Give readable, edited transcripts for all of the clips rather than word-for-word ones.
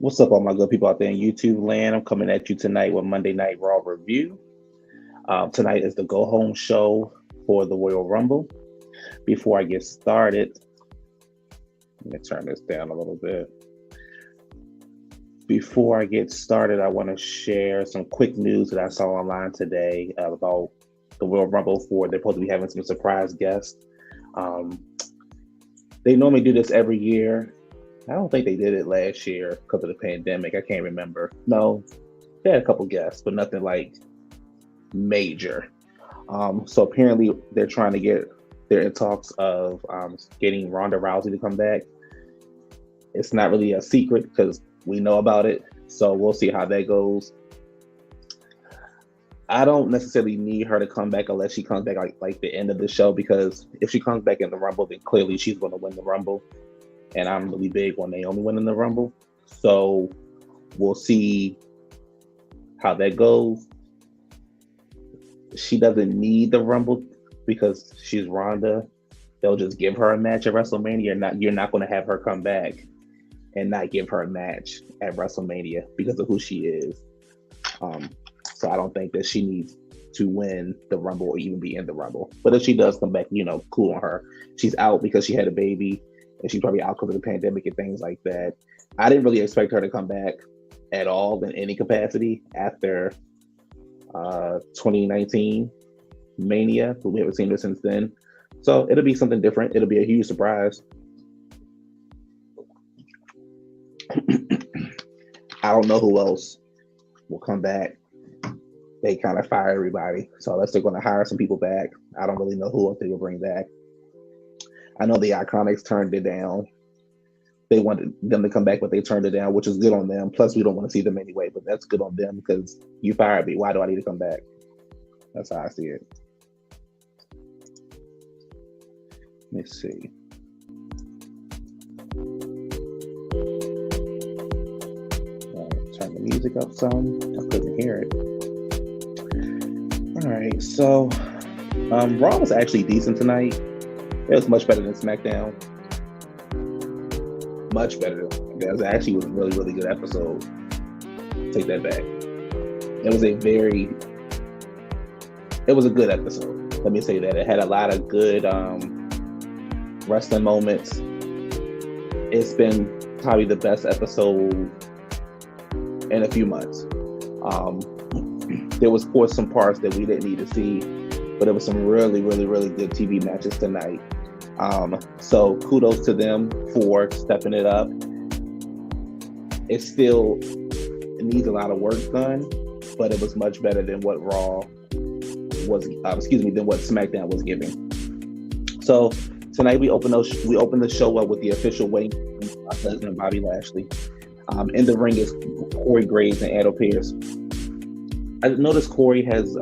What's up, all my good people out there in YouTube land? I'm coming at you tonight with Monday Night Raw review. Tonight is the go home show for the Royal Rumble. Before I get started, let me turn this down a little bit. Before I get started, I want to share some quick news that I saw online today about the Royal Rumble. They're supposed to be having some surprise guests. They normally do this every year. I don't think they did it last year because of the pandemic. I can't remember. No, they had a couple guests, but nothing like major. So apparently they're trying to they're in talks of getting Ronda Rousey to come back. It's not really a secret because we know about it. So we'll see how that goes. I don't necessarily need her to come back unless she comes back like the end of the show, because if she comes back in the Rumble, then clearly she's going to win the Rumble. And I'm really big on Naomi winning the Rumble. So we'll see how that goes. She doesn't need the Rumble because she's Ronda. They'll just give her a match at WrestleMania. You're not going to have her come back and not give her a match at WrestleMania because of who she is. So I don't think that she needs to win the Rumble or even be in the Rumble. But if she does come back, cool on her. She's out because she had a baby. And she's probably out because of the pandemic and things like that. I didn't really expect her to come back at all in any capacity after 2019 Mania, but we haven't seen her since then. So it'll be something different. It'll be a huge surprise. I don't know who else will come back. They kind of fire everybody. So unless they're going to hire some people back, I don't really know who else they will bring back. I know the Iconics turned it down. They wanted them to come back, but they turned it down, which is good on them. Plus, we don't want to see them anyway, but that's good on them because you fired me. Why do I need to come back? That's how I see it. Let me see. Turn the music up some. I couldn't hear it. All right, so Raw was actually decent tonight. It was much better than SmackDown. Much better. It actually was a really, really good episode. Take that back. It was a good episode. Let me say that. It had a lot of good wrestling moments. It's been probably the best episode in a few months. There was, of course, some parts that we didn't need to see, but there was some really, really, really good TV matches tonight. So kudos to them for stepping it up. It still needs a lot of work done, but it was much better than what Raw was. Than what SmackDown was giving. So tonight we opened the show up with the official wedding of Brock Lesnar and Bobby Lashley. In the ring is Corey Graves and Adam Pearce. I noticed Corey has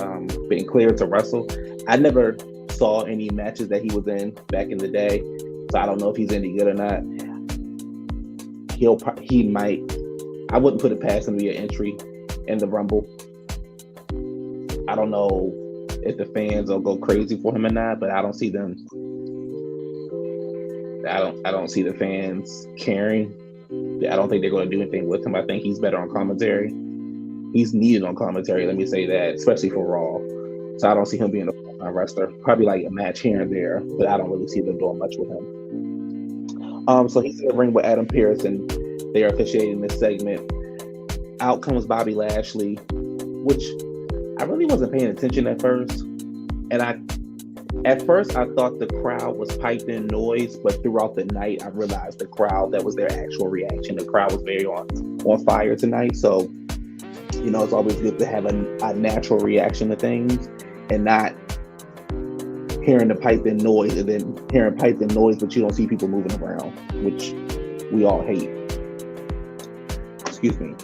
been cleared to wrestle. I never saw any matches that he was in back in the day, so I don't know if he's any good or not. He might. I wouldn't put it past him to be an entry in the Rumble. I don't know if the fans will go crazy for him or not, but I don't see them. I don't see the fans caring. I don't think they're going to do anything with him. I think he's better on commentary. He's needed on commentary. Let me say that, especially for Raw. So I don't see him being a wrestler. Probably like a match here and there, but I don't really see them doing much with him. So he's in the ring with Adam Pearce, and they are officiating this segment. Out comes Bobby Lashley, which I really wasn't paying attention at first. And at first I thought the crowd was piped in noise, but throughout the night I realized the crowd, that was their actual reaction. The crowd was very on fire tonight. So, it's always good to have a natural reaction to things and not hearing the piped in noise and then hearing piped in noise, but you don't see people moving around, which we all hate. Excuse me.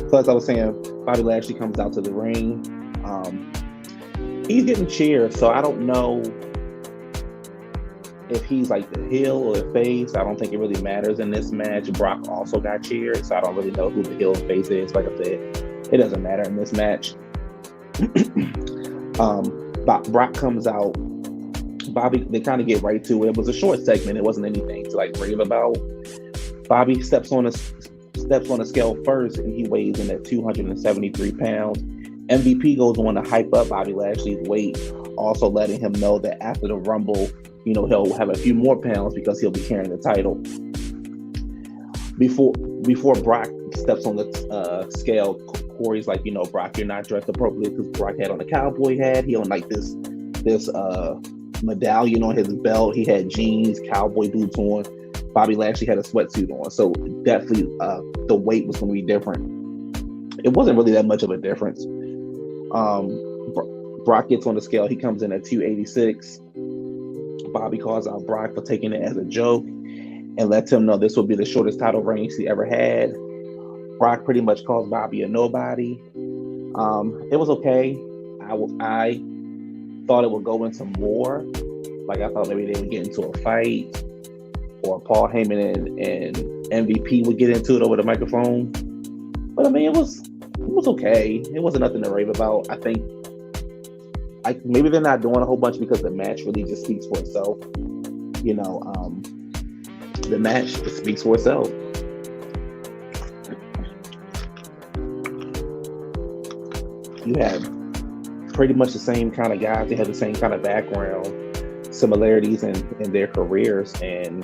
So as I was saying, Bobby Lashley comes out to the ring. He's getting cheered, so I don't know if he's like the heel or the face. I don't think it really matters in this match. Brock also got cheered, so I don't really know who the heel and face is. Like I said, it doesn't matter in this match. Brock comes out. Bobby, they kind of get right to it. It was a short segment. It wasn't anything to like rave about. Bobby steps on steps on the scale first, and he weighs in at 273 pounds. MVP goes on to hype up Bobby Lashley's weight, also letting him know that after the Rumble, he'll have a few more pounds because he'll be carrying the title. Before Brock steps on the scale, Corey's like, Brock, you're not dressed appropriately, because Brock had on a cowboy hat. He on like this medallion on his belt. He had jeans, cowboy boots on. Bobby Lashley had a sweatsuit on. So definitely the weight was going to be different. It wasn't really that much of a difference. Brock gets on the scale. He comes in at 286. Bobby calls out Brock for taking it as a joke and lets him know this will be the shortest title reign he ever had. Brock pretty much calls Bobby a nobody. It was okay. I thought it would go into more. Like, I thought maybe they would get into a fight, or Paul Heyman and MVP would get into it over the microphone. But I mean, it was okay. It wasn't nothing to rave about. I think maybe they're not doing a whole bunch because the match really just speaks for itself. The match just speaks for itself. You have pretty much the same kind of guys. They have the same kind of background, similarities in their careers, and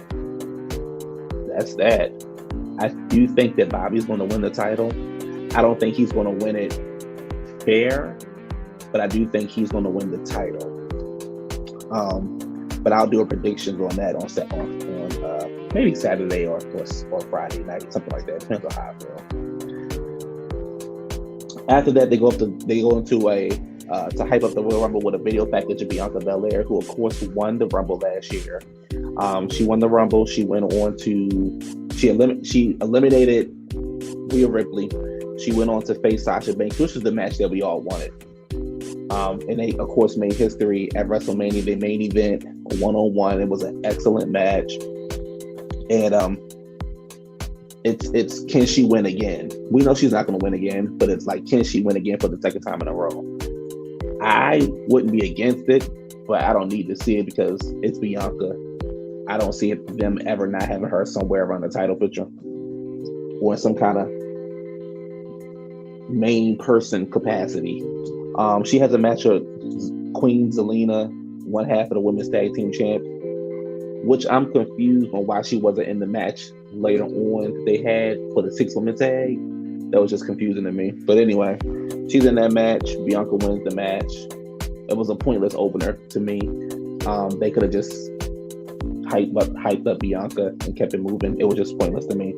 that's that. I do think that Bobby's going to win the title. I don't think he's going to win it fair, but I do think he's going to win the title. But I'll do a prediction on that on maybe Saturday or Friday night, something like that. Depends on how I feel. After that, they go into a to hype up the Royal Rumble with a video package of Bianca Belair, who of course won the Rumble last year. She won the Rumble. She went on to she eliminated Rhea Ripley. She went on to face Sasha Banks, which was the match that we all wanted. And they of course made history at WrestleMania. They main event 1-on-1. It was an excellent match. And it's can she win again? We know she's not going to win again, but it's like, can she win again for the second time in a row? I wouldn't be against it, but I don't need to see it because it's Bianca. I don't see them ever not having her somewhere around the title picture or in some kind of main person capacity. She has a match with Queen Zelina, one half of the women's tag team champ, which I'm confused on why she wasn't in the match later on they had for the 6-woman tag. That was just confusing to me. But anyway, she's in that match. Bianca wins the match. It was a pointless opener to me. They could have just hyped up Bianca and kept it moving. It was just pointless to me.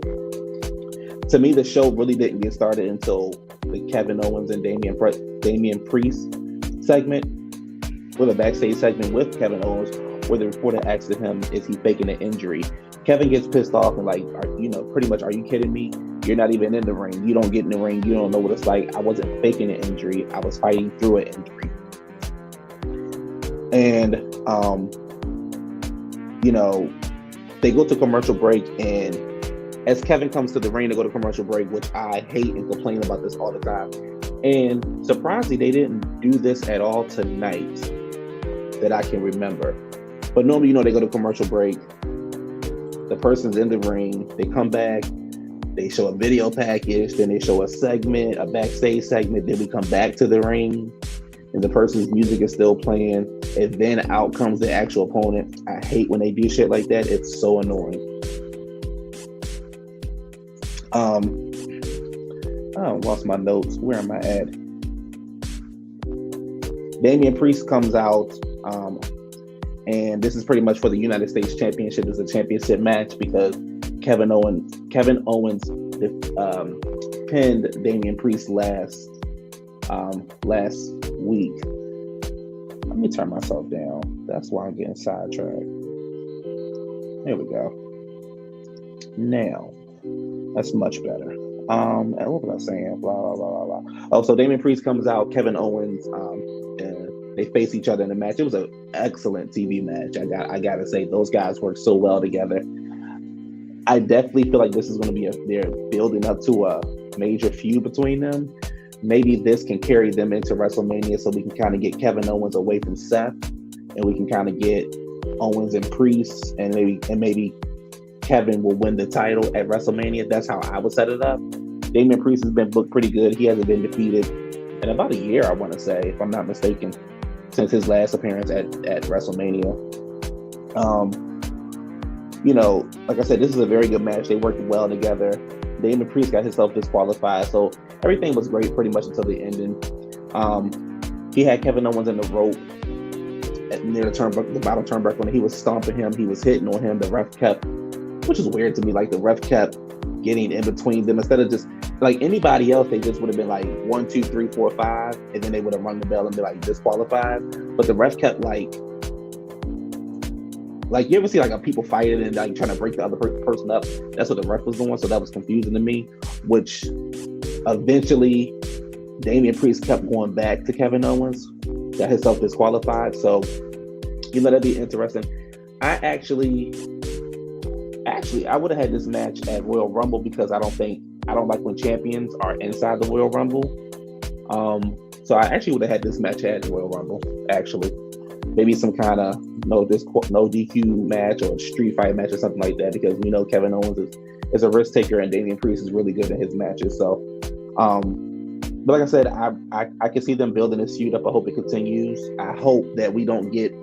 To me, the show really didn't get started until the Kevin Owens and Damian Priest segment, with a backstage segment with Kevin Owens, where the reporter asked him, is he faking an injury? Kevin gets pissed off and like, pretty much, are you kidding me? You're not even in the ring. You don't get in the ring. You don't know what it's like. I wasn't faking an injury. I was fighting through an injury. And, they go to commercial break, and as Kevin comes to the ring to go to commercial break, which I hate and complain about this all the time, and surprisingly, they didn't do this at all tonight that I can remember. But normally, they go to commercial break, the person's in the ring, they come back, they show a video package, then they show a backstage segment, then we come back to the ring, and the person's music is still playing, and then out comes the actual opponent. I hate when they do shit like that. It's so annoying. I lost my notes. Where am I at? Damian Priest comes out, and this is pretty much for the United States Championship. It's a championship match because Kevin Owens pinned Damian Priest last week. Let me turn myself down. That's why I'm getting sidetracked. There we go. Now, that's much better. And what was I saying? Blah, blah, blah, blah, blah. Oh, so Damian Priest comes out, Kevin Owens, and they face each other in the match. It was an excellent TV match. I gotta say, those guys worked so well together. I definitely feel like this is going to be they're building up to a major feud between them. Maybe this can carry them into WrestleMania, so we can kind of get Kevin Owens away from Seth, and we can kind of get Owens and Priest, and maybe Kevin will win the title at WrestleMania. That's how I would set it up. Damian Priest has been booked pretty good. He hasn't been defeated in about a year, I want to say, if I'm not mistaken, since his last appearance at WrestleMania. Like I said, this is a very good match. They worked well together. Damian Priest got himself disqualified, so everything was great pretty much until the ending. He had Kevin Owens in the rope near the bottom turnbuckle, and he was stomping him. He was hitting on him. The ref kept, which is weird to me, like the ref kept getting in between them instead of just like anybody else. They just would have been like 1, 2, 3, 4, 5, and then they would have rung the bell and be like disqualified. But the ref kept like you ever see like a people fighting and like trying to break the other person up? That's what the ref was doing. So that was confusing to me. Which eventually Damian Priest kept going back to Kevin Owens, got himself disqualified. So that'd be interesting. I would have had this match at Royal Rumble because I don't like when champions are inside the Royal Rumble. So I actually would have had this match at Royal Rumble. Actually, maybe some kind of no DQ match or a street fight match or something like that, because we know Kevin Owens is a risk taker and Damian Priest is really good in his matches. So, but like I said, I can see them building this feud up. I hope it continues. I hope that we don't get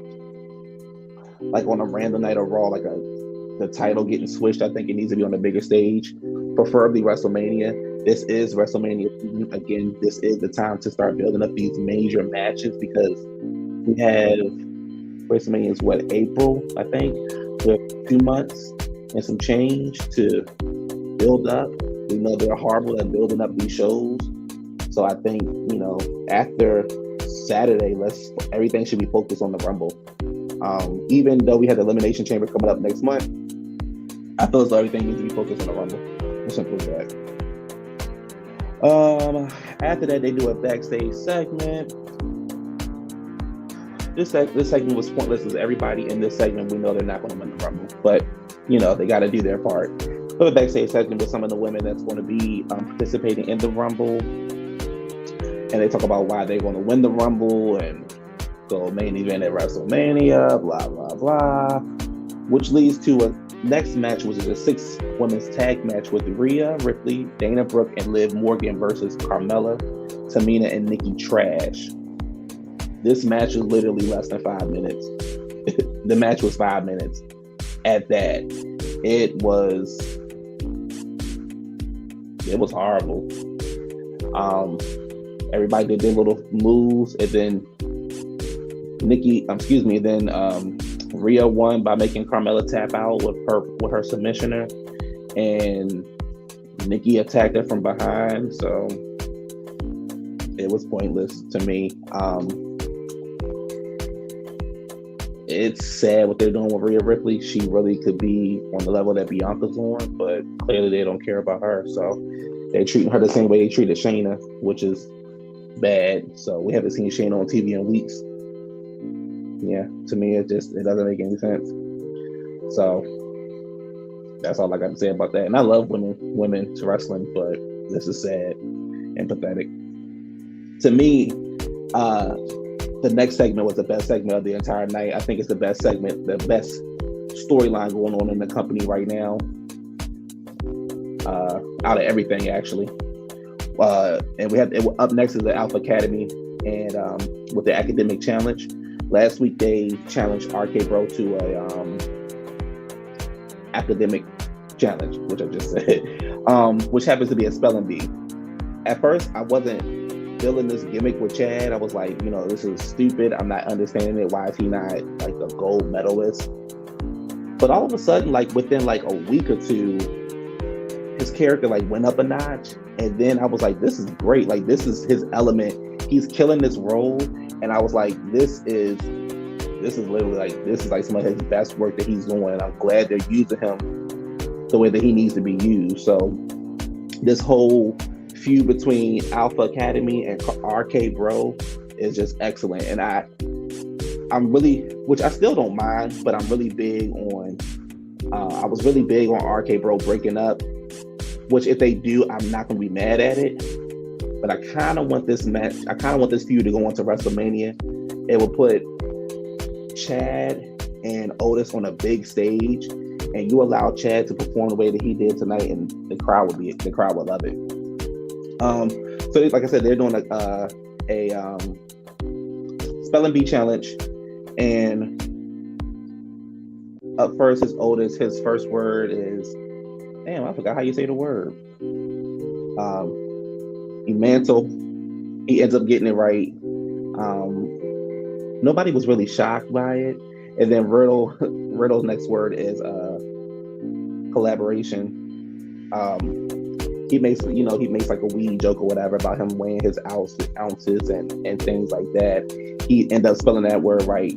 like on a random night of Raw, like the title getting switched. I think it needs to be on a bigger stage, preferably WrestleMania. This is WrestleMania. Again, this is the time to start building up these major matches, because we have WrestleMania is April, I think. We have 2 months and some change to build up. We know they're horrible at building up these shows. So I think, after Saturday, everything should be focused on the Rumble. Even though we have the Elimination Chamber coming up next month, I feel as though everything needs to be focused on the Rumble. As simple as that. After that, they do a backstage segment. This segment was pointless, as everybody in this segment, we know they're not going to win the Rumble. But, they got to do their part. But the backstage segment with some of the women that's going to be participating in the Rumble. And they talk about why they're going to win the Rumble and go main event at WrestleMania, blah, blah, blah. Which leads to a next match, which is a 6-women's tag match with Rhea Ripley, Dana Brooke, and Liv Morgan versus Carmella, Tamina, and Nikki Trash. This match was literally less than 5 minutes. The match was 5 minutes. At that, it was horrible. Everybody did their little moves, and then Rhea won by making Carmella tap out with her submissioner, and Nikki attacked her from behind. So it was pointless to me. It's sad what they're doing with Rhea Ripley. She really could be on the level that Bianca's on, but clearly they don't care about her. So they're treating her the same way they treated Shayna, which is bad. So we haven't seen Shayna on TV in weeks. Yeah, to me, it doesn't make any sense. So that's all I got to say about that. And I love women's wrestling, but this is sad and pathetic. To me, the next segment was the best segment of the entire night. I think it's the best segment, the best storyline going on in the company right now. Out of everything, actually. And we have up next is the Alpha Academy, and with the academic challenge. Last week they challenged RK Bro to a academic challenge, which I just said, which happens to be a spelling bee. At first, I wasn't feeling this gimmick with Chad. I was like, this is stupid. I'm not understanding it. Why is he not like a gold medalist? But all of a sudden, like within like a week or two, his character like went up a notch, and then I was like, this is great. Like this is his element. He's killing this role, and I was like, this is literally like some of his best work that he's doing. And I'm glad they're using him the way that he needs to be used. So this whole feud between Alpha Academy and RK Bro is just excellent, and I'm really, which I still don't mind, but I'm really big on. I was really big on RK Bro breaking up, which if they do, I'm not going to be mad at it. But I kind of want this match. I kind of want this feud to go into WrestleMania. It will put Chad and Otis on a big stage, and you allow Chad to perform the way that he did tonight, and the crowd would love it. So like I said, they're doing a spelling bee challenge, and up first is Otis. His first word is, damn, I forgot how you say the word. Mantle. He ends up getting it right. Nobody was really shocked by it. And then Riddle's next word is collaboration. He makes like a wee joke or whatever about him weighing his ounces and things like that. He ends up spelling that word right.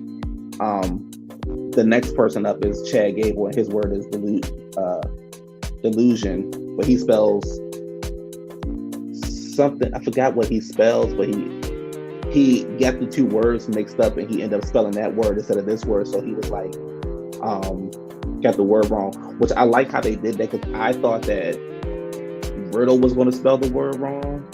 The next person up is Chad Gable, and his word is delusion, but he spells something. I forgot what he spells, but he got the two words mixed up, and he ended up spelling that word instead of this word. So he was like, got the word wrong, which I like how they did that, because I thought that Riddle was going to spell the word wrong,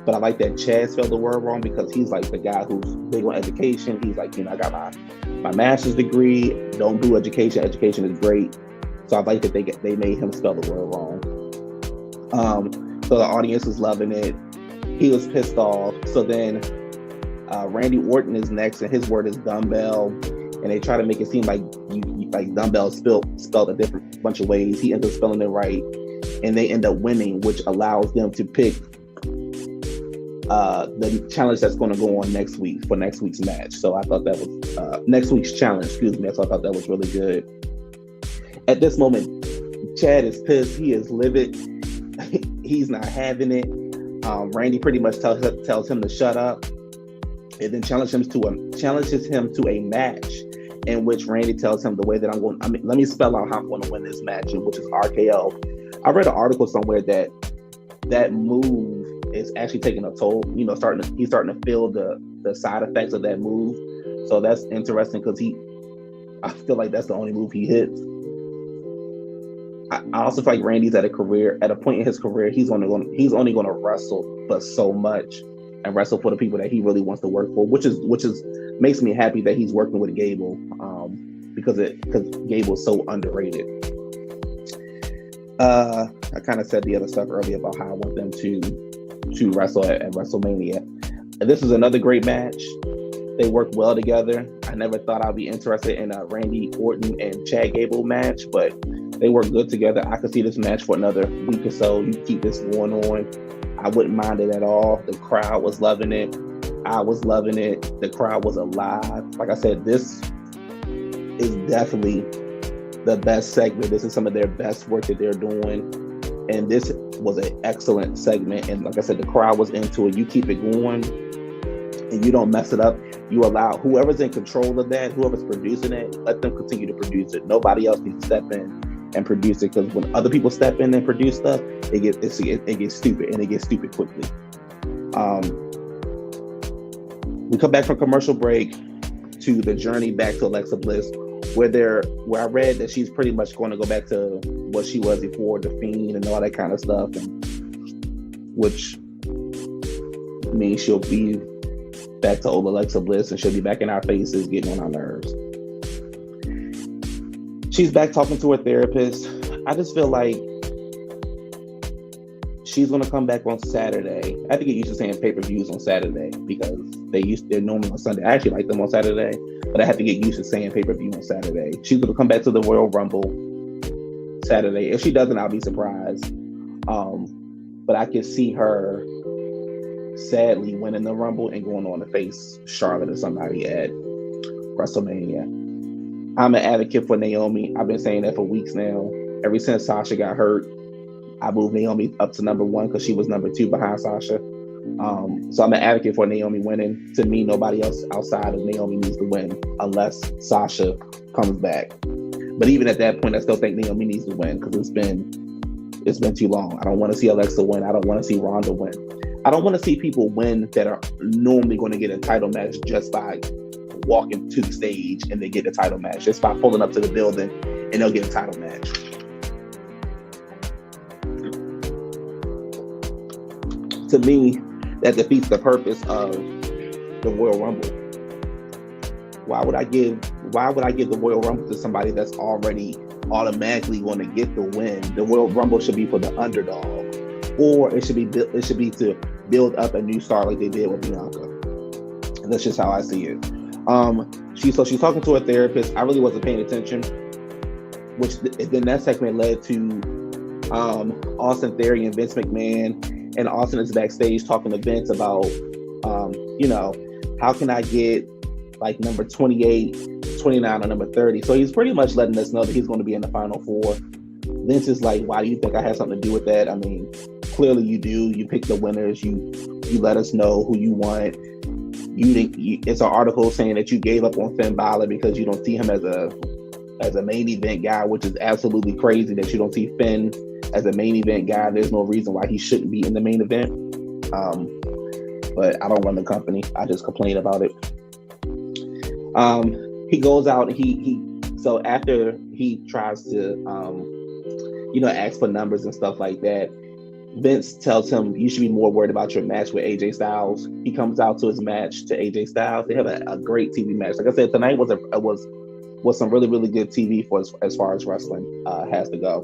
but I like that Chad spelled the word wrong, because he's like the guy who's big on education. He's like, I got my master's degree. Don't do education. Education is great. So I like that they made him spell the word wrong. So the audience was loving it. He was pissed off. So then Randy Orton is next, and his word is dumbbell. And they try to make it seem like like dumbbell spelled a different bunch of ways. He ends up spelling it right, and they end up winning, which allows them to pick the challenge that's going to go on next week for next week's match. So I thought that was next week's challenge. Excuse me. So I thought that was really good. At this moment, Chad is pissed. He is livid. He's not having it. Randy pretty much tells him to shut up, and then challenges him to a match in which Randy tells him the way that let me spell out how I'm going to win this match, which is RKO. I read an article somewhere that move is actually taking a toll. He's starting to feel the side effects of that move. So that's interesting, because I feel like that's the only move he hits. I also feel like Randy's at a point in his career, he's only going to wrestle but so much, and wrestle for the people that he really wants to work for, which is makes me happy that he's working with Gable, because Gable's so underrated. I kind of said the other stuff earlier about how I want them to wrestle at WrestleMania. And this is another great match. They work well together. I never thought I'd be interested in a Randy Orton and Chad Gable match, but they work good together. I could see this match for another week or so. You keep this going on. I wouldn't mind it at all. The crowd was loving it. I was loving it. The crowd was alive. Like I said, this is definitely the best segment. This is some of their best work that they're doing. And this was an excellent segment. And like I said, the crowd was into it. You keep it going and you don't mess it up. You allow whoever's in control of that, whoever's producing it, let them continue to produce it. Nobody else needs to step in and produce it, because when other people step in and produce stuff, it gets stupid, and it gets stupid quickly. We come back from commercial break to the journey back to Alexa Bliss, where I read that she's pretty much going to go back to what she was before, the Fiend and all that kind of stuff, and which means she'll be back to old Alexa Bliss, and she'll be back in our faces, getting on our nerves. She's back talking to her therapist. I just feel like she's going to come back on Saturday. I have to get used to saying pay-per-views on Saturday, because they're normally on Sunday. I actually like them on Saturday, but I have to get used to saying pay-per-view on Saturday. She's going to come back to the Royal Rumble Saturday. If she doesn't, I'll be surprised. But I can see her sadly winning the Rumble and going on to face Charlotte or somebody at WrestleMania. I'm an advocate for Naomi. I've been saying that for weeks now. Ever since Sasha got hurt, I moved Naomi up to number 1, because she was number 2 behind Sasha. So I'm an advocate for Naomi winning. To me, nobody else outside of Naomi needs to win unless Sasha comes back. But even at that point, I still think Naomi needs to win, because it's been too long. I don't want to see Alexa win. I don't want to see Ronda win. I don't want to see people win that are normally going to get a title match just by walking to the stage and they get a title match, just by pulling up to the building and they'll get a title match. To me, that defeats the purpose of the Royal Rumble. Why would I give the Royal Rumble to somebody that's already automatically going to get the win. The Royal Rumble should be for the underdog, or it should be to build up a new star like they did with Bianca. And that's just how I see it. She's talking to a therapist. I really wasn't paying attention, which then that segment led to Austin Theory and Vince McMahon, and Austin is backstage talking to Vince about how can I get like number 28, 29, or number 30. So he's pretty much letting us know that he's going to be in the Final Four. Vince is like, why do you think I had something to do with that? I mean, clearly you do. You pick the winners. You let us know who you want. It's an article saying that you gave up on Finn Balor because you don't see him as a main event guy, which is absolutely crazy that you don't see Finn as a main event guy. There's no reason why he shouldn't be in the main event. But I don't run the company. I just complain about it. He goes out. So after he tries to, ask for numbers and stuff like that, Vince tells him you should be more worried about your match with AJ Styles. He comes out to his match to AJ Styles. They have a great TV match. Like I said, tonight was some really, really good TV for as far as wrestling has to go.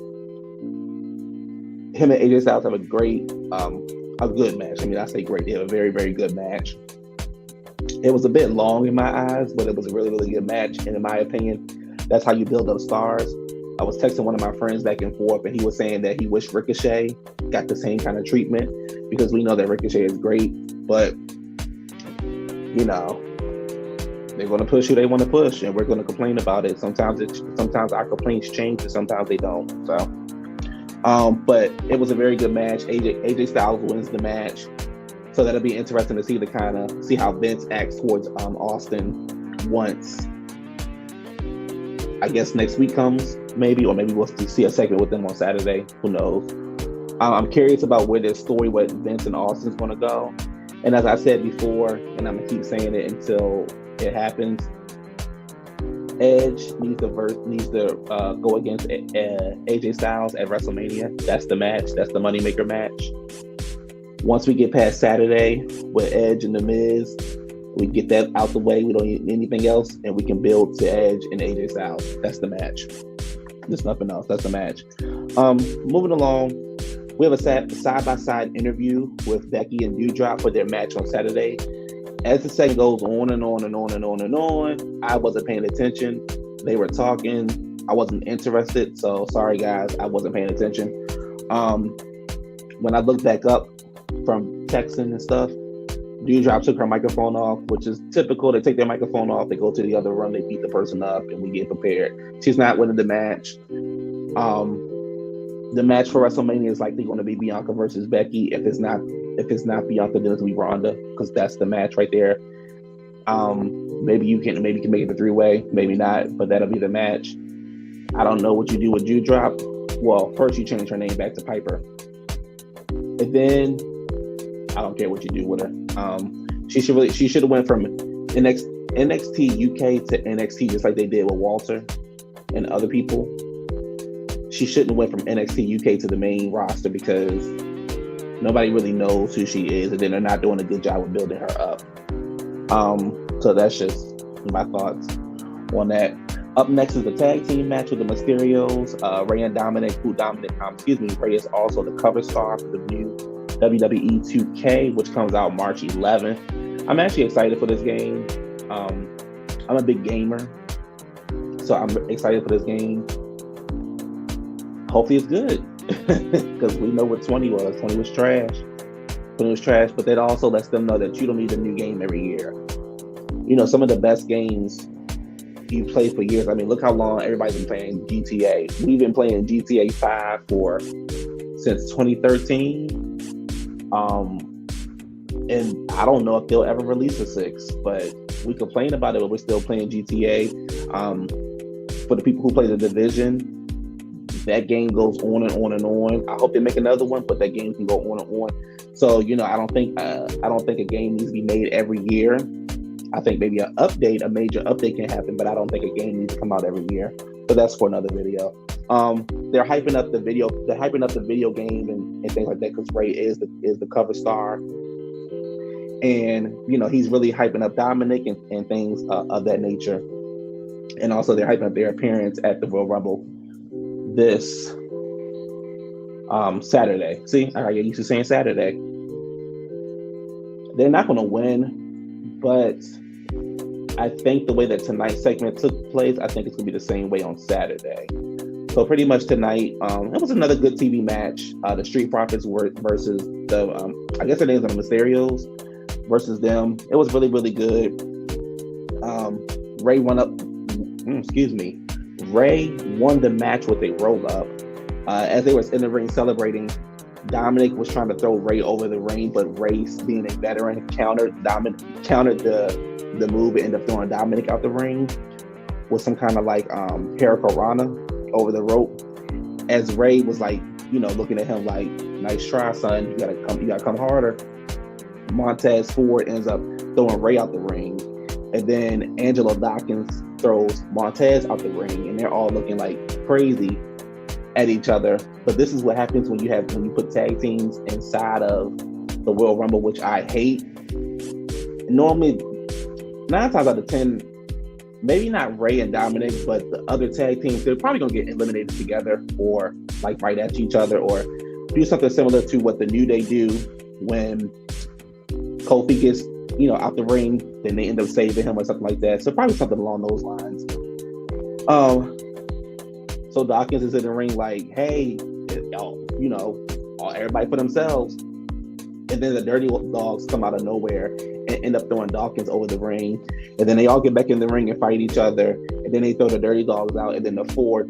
Him and AJ Styles have a good match. I mean, I say great. They have a very, very good match. It was a bit long in my eyes, but it was a really, really good match. And in my opinion, that's how you build up stars. I was texting one of my friends back and forth, and he was saying that he wished Ricochet got the same kind of treatment, because we know that Ricochet is great, but they're going to push who they want to push, and we're going to complain about it. Sometimes our complaints change, and sometimes they don't. So, but it was a very good match. AJ Styles wins the match, so that'll be interesting to see how Vince acts towards Austin once, I guess, next week comes, maybe, or maybe we'll see a segment with them on Saturday. Who knows? I'm curious about where this story with Vince and Austin's going to go. And as I said before, and I'm going to keep saying it until it happens, Edge needs to go against AJ Styles at WrestleMania. That's the match. That's the moneymaker match. Once we get past Saturday with Edge and The Miz, we get that out the way. We don't need anything else, and we can build to Edge and AJ Styles. That's the match. There's nothing else. That's the match. Moving along, we have a side-by-side interview with Becky and Doudrop for their match on Saturday. As the segment goes on and on and on and on and on, I wasn't paying attention. They were talking. I wasn't interested. So sorry, guys. I wasn't paying attention. When I looked back up from texting and stuff, Doudrop took her microphone off, which is typical. They take their microphone off, they go to the other room, they beat the person up, and we get prepared. She's not winning the match. The match for WrestleMania is likely going to be Bianca versus Becky. If it's not Bianca, then it's going to be Ronda, because that's the match right there. Maybe you can make it a 3-way, maybe not, but that'll be the match. I don't know what you do with Doudrop. Well, first you change her name back to Piper, and then I don't care what you do with her. She should have went from NXT UK to NXT, just like they did with Walter and other people. She shouldn't have went from NXT UK to the main roster, because nobody really knows who she is, and then they're not doing a good job of building her up. So that's just my thoughts on that. Up next is the tag team match with the Mysterios, Rey and Dominic. Rey is also the cover star for the new WWE 2K, which comes out March 11th. I'm actually excited for this game. I'm a big gamer, so I'm excited for this game. Hopefully it's good, because we know what 20 was. 20 was trash. 20 was trash, but that also lets them know that you don't need a new game every year. Some of the best games you play for years. I mean, look how long everybody's been playing GTA. We've been playing GTA 5 since 2013. And I don't know if they'll ever release a 6, but we complain about it, but we're still playing GTA. For the people who play The Division, that game goes on and on and on. I hope they make another one, but that game can go on and on. So, I don't think a game needs to be made every year. I think maybe a major update can happen, but I don't think a game needs to come out every year. But that's for another video. They're hyping up the video game and things like that, because Rey is the cover star, and he's really hyping up Dominic and things of that nature. And also they're hyping up their appearance at the Royal Rumble. this Saturday. See, I get used to saying Saturday. They're not going to win, but I think the way that tonight's segment took place, I think it's going to be the same way on Saturday. So pretty much tonight, it was another good TV match. The Street Profits were versus the, I guess their names are the Mysterios versus them. It was really, really good. Ray won the match with a roll up. As they were in the ring celebrating, Dominic was trying to throw Ray over the ring, but Ray, being a veteran, countered the move and ended up throwing Dominic out the ring with some kind of like Hurricanrana over the rope. As Ray was like, looking at him like, nice try, son. You gotta come harder. Montez Ford ends up throwing Ray out the ring. And then Angelo Dawkins throws Montez out the ring, and they're all looking like crazy at each other. But this is what happens when you put tag teams inside of the Royal Rumble, which I hate. Normally, 9 times out of 10, maybe not Ray and Dominic, but the other tag teams, they're probably gonna get eliminated together, or like fight at each other, or do something similar to what the New Day do when Kofi gets out the ring, then they end up saving him or something like that. So probably something along those lines. So Dawkins is in the ring like, hey, everybody for themselves. And then the Dirty Dogs come out of nowhere and end up throwing Dawkins over the ring. And then they all get back in the ring and fight each other. And then they throw the Dirty Dogs out. And then the four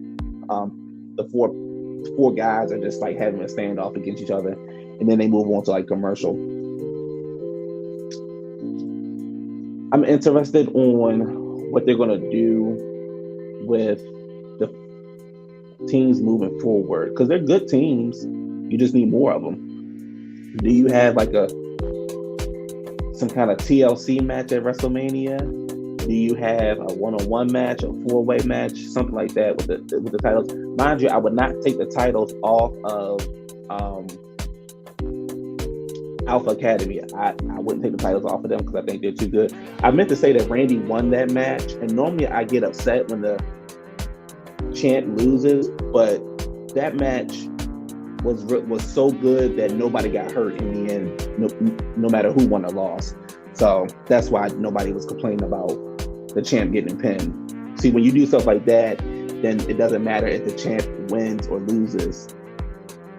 guys are just like having a standoff against each other. And then they move on to like commercial. I'm interested on what they're going to do with the teams moving forward, because they're good teams. You just need more of them. Do you have like some kind of TLC match at WrestleMania? Do you have a one-on-one match, a four-way match, something like that with the titles? Mind you, I would not take the titles off of Alpha Academy. I wouldn't take the titles off of them because I think they're too good. I meant to say that Randy won that match, and normally I get upset when the champ loses, but that match was so good that nobody got hurt in the end, no matter who won or lost. So that's why nobody was complaining about the champ getting pinned. See, when you do stuff like that, then it doesn't matter if the champ wins or loses.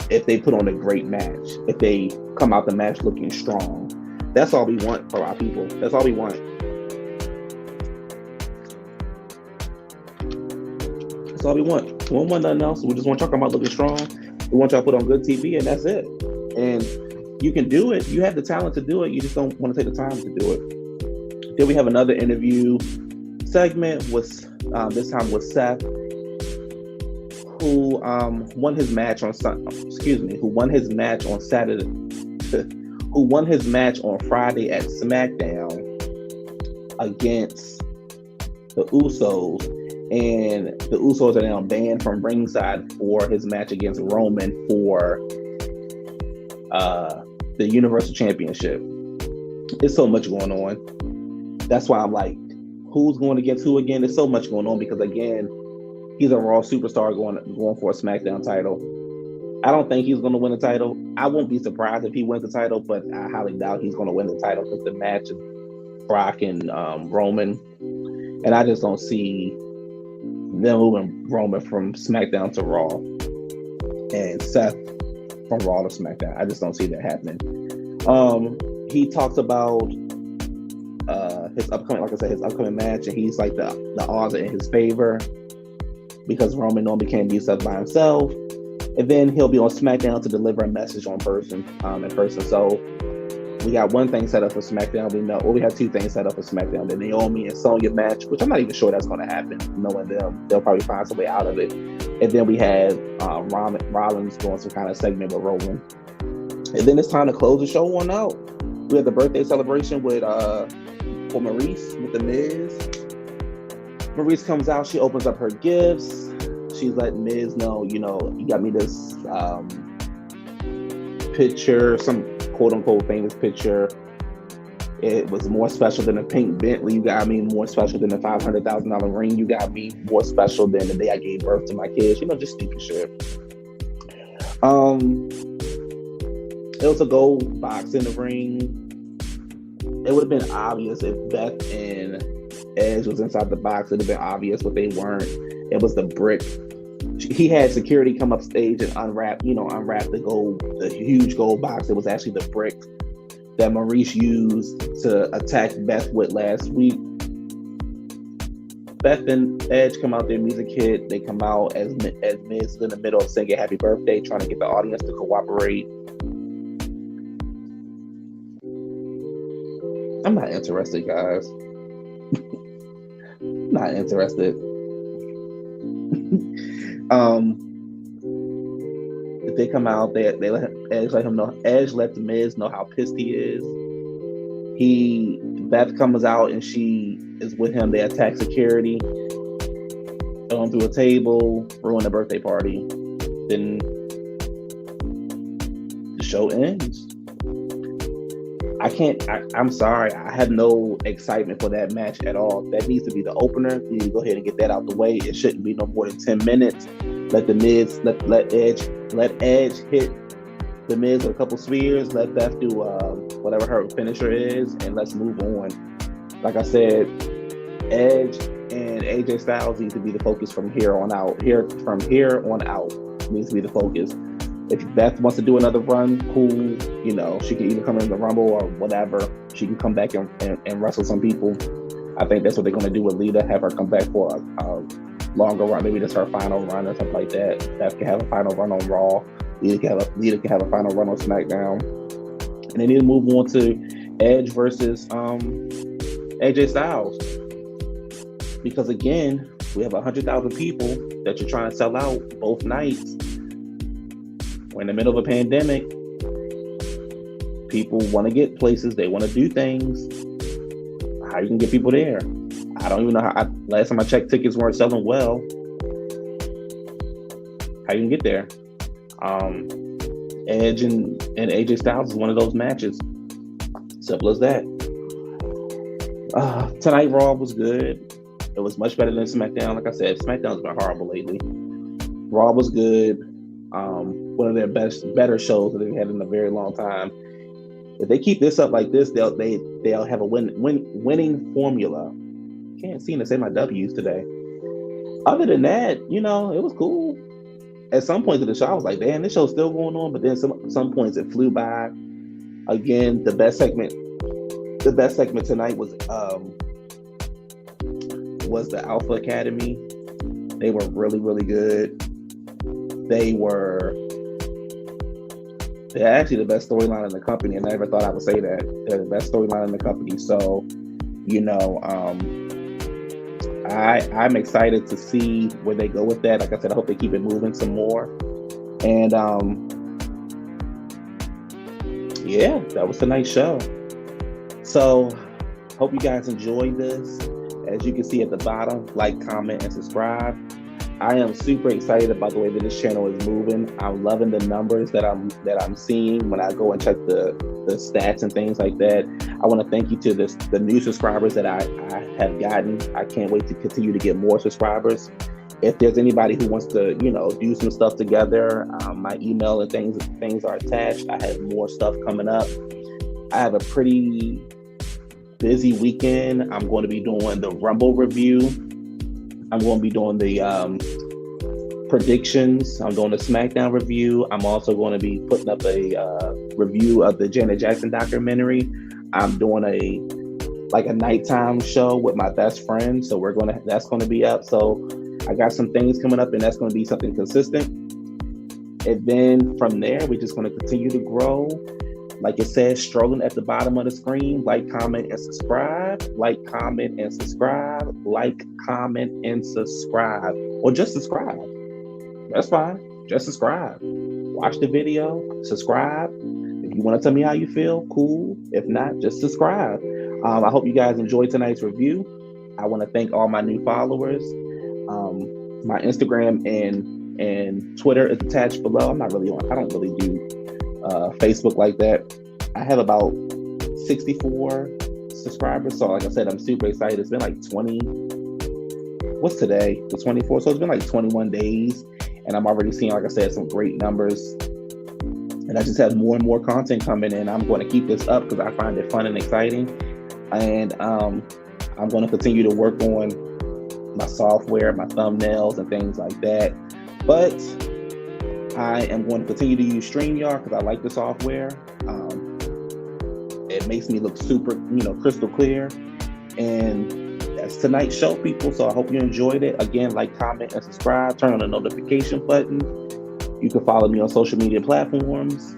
If they put on a great match, if they come out the match looking strong, that's all we want for our people. That's all we want. That's all we want. We don't want nothing else. We just want y'all to come out looking strong. We want y'all to put on good TV, and that's it. And you can do it. You have the talent to do it. You just don't want to take the time to do it. Then we have another interview segment with this time with Seth, who won his match on Saturday, who won his match on Friday at SmackDown against the Usos, and the Usos are now banned from ringside for his match against Roman for the Universal Championship. There's so much going on. That's why I'm like, who's going against who again? There's so much going on because again, he's a Raw superstar going for a SmackDown title. I don't think he's going to win the title. I won't be surprised if he wins the title, but I highly doubt he's going to win the title because the match is Brock and Roman. And I just don't see them moving Roman from SmackDown to Raw and Seth from Raw to SmackDown. I just don't see that happening. He talks about his upcoming match, and he's like the odds are in his favor because Roman normally can't do stuff by himself. And then he'll be on SmackDown to deliver a message in person. So we got one thing set up for SmackDown. We have two things set up for SmackDown. The Naomi and Sonya match, which I'm not even sure that's going to happen. Knowing them, they'll probably find some way out of it. And then we have Rollins doing some kind of segment with Roman. And then it's time to close the show on out. We have the birthday celebration for Maryse with the Miz. Maryse comes out. She opens up her gifts. She's letting Miz know, you got me this picture, some quote-unquote famous picture It was more special than a pink Bentley. You got me more special than a $500,000 ring. You got me more special than the day I gave birth to my kids. Just stupid shit. It was a gold box in the ring. It would have been obvious if Beth and Edge was inside the box. It would have been obvious, but they weren't. It was the brick. He had security come up stage and unwrap the huge gold box. It was actually the brick that Maryse used to attack Beth with last week. Beth and Edge come out, their music hit. They come out as Miz is in the middle of singing Happy Birthday, trying to get the audience to cooperate. I'm not interested, guys. Not interested. They come out, they let Edge let him know. Edge let the Miz know how pissed he is. Beth comes out and she is with him. They attack security, throw him through a table, ruin the birthday party. Then the show ends. I'm sorry. I have no excitement for that match at all. That needs to be the opener. We need to go ahead and get that out the way. It shouldn't be no more than 10 minutes. Let the Miz, let Edge hit the Miz with a couple spears. Let Beth do whatever her finisher is, and let's move on. Like I said, Edge and AJ Styles need to be the focus from here on out. From here on out needs to be the focus. If Beth wants to do another run, cool. She can either come in the Rumble or whatever. She can come back and wrestle some people. I think that's what they're going to do with Lita. Have her come back for a longer run. Maybe that's her final run or something like that. Beth can have a final run on Raw. Lita can have a final run on SmackDown. And they need to move on to Edge versus AJ Styles. Because again, we have 100,000 people that you're trying to sell out both nights. We're in the middle of a pandemic. People want to get places. They want to do things. How you can get people there? I don't even know how. Last time I checked, tickets weren't selling well. How you can get there? Edge and AJ Styles is one of those matches. Simple as that. Tonight Raw was good. It was much better than SmackDown. Like I said, SmackDown's been horrible lately. Raw was good. One of their better shows that they've had in a very long time. If they keep this up like this, they'll have a winning formula. Can't seem to say my W's today. Other than that, it was cool. At some points of the show, I was like, damn, this show's still going on. But then some points it flew by. Again, the best segment tonight was the Alpha Academy. They were really, really good. They're actually the best storyline in the company, and I never thought I would say that. They're the best storyline in the company. So, I'm excited to see where they go with that. Like I said, I hope they keep it moving some more. And yeah, that was tonight's show. So, hope you guys enjoyed this. As you can see at the bottom, like, comment, and subscribe. I am super excited about the way that this channel is moving. I'm loving the numbers that I'm seeing when I go and check the stats and things like that. I want to thank you to the new subscribers that I have gotten. I can't wait to continue to get more subscribers. If there's anybody who wants to, do some stuff together, my email and things are attached. I have more stuff coming up. I have a pretty busy weekend. I'm going to be doing the Rumble review. I'm going to be doing the predictions. I'm doing the SmackDown review. I'm also going to be putting up a review of the Janet Jackson documentary. I'm doing a nighttime show with my best friend. So that's going to be up. So I got some things coming up, and that's going to be something consistent. And then from there, we're just going to continue to grow. Like it says, strolling at the bottom of the screen, like, comment, and subscribe. Like, comment, and subscribe. Like, comment, and subscribe. Or just subscribe. That's fine. Just subscribe. Watch the video. Subscribe. If you want to tell me how you feel, cool. If not, just subscribe. I hope you guys enjoyed tonight's review. I want to thank all my new followers. My Instagram and Twitter is attached below. I don't really do Facebook like that. I have about 64 subscribers. So like I said, I'm super excited. It's been like 20. What's today? The 24th. So it's been like 21 days, and I'm already seeing, like I said, some great numbers. And I just have more and more content coming in. I'm going to keep this up because I find it fun and exciting. And I'm going to continue to work on my software, my thumbnails, and things like that. But I am going to continue to use StreamYard because I like the software. It makes me look super, crystal clear. And that's tonight's show, people. So I hope you enjoyed it. Again, like, comment, and subscribe. Turn on the notification button. You can follow me on social media platforms.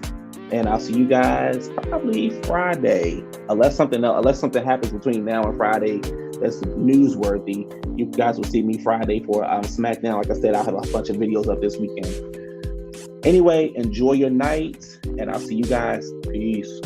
And I'll see you guys probably Friday. Unless something happens between now and Friday that's newsworthy, you guys will see me Friday for SmackDown. Like I said, I'll have a bunch of videos up this weekend. Anyway, enjoy your night, and I'll see you guys. Peace.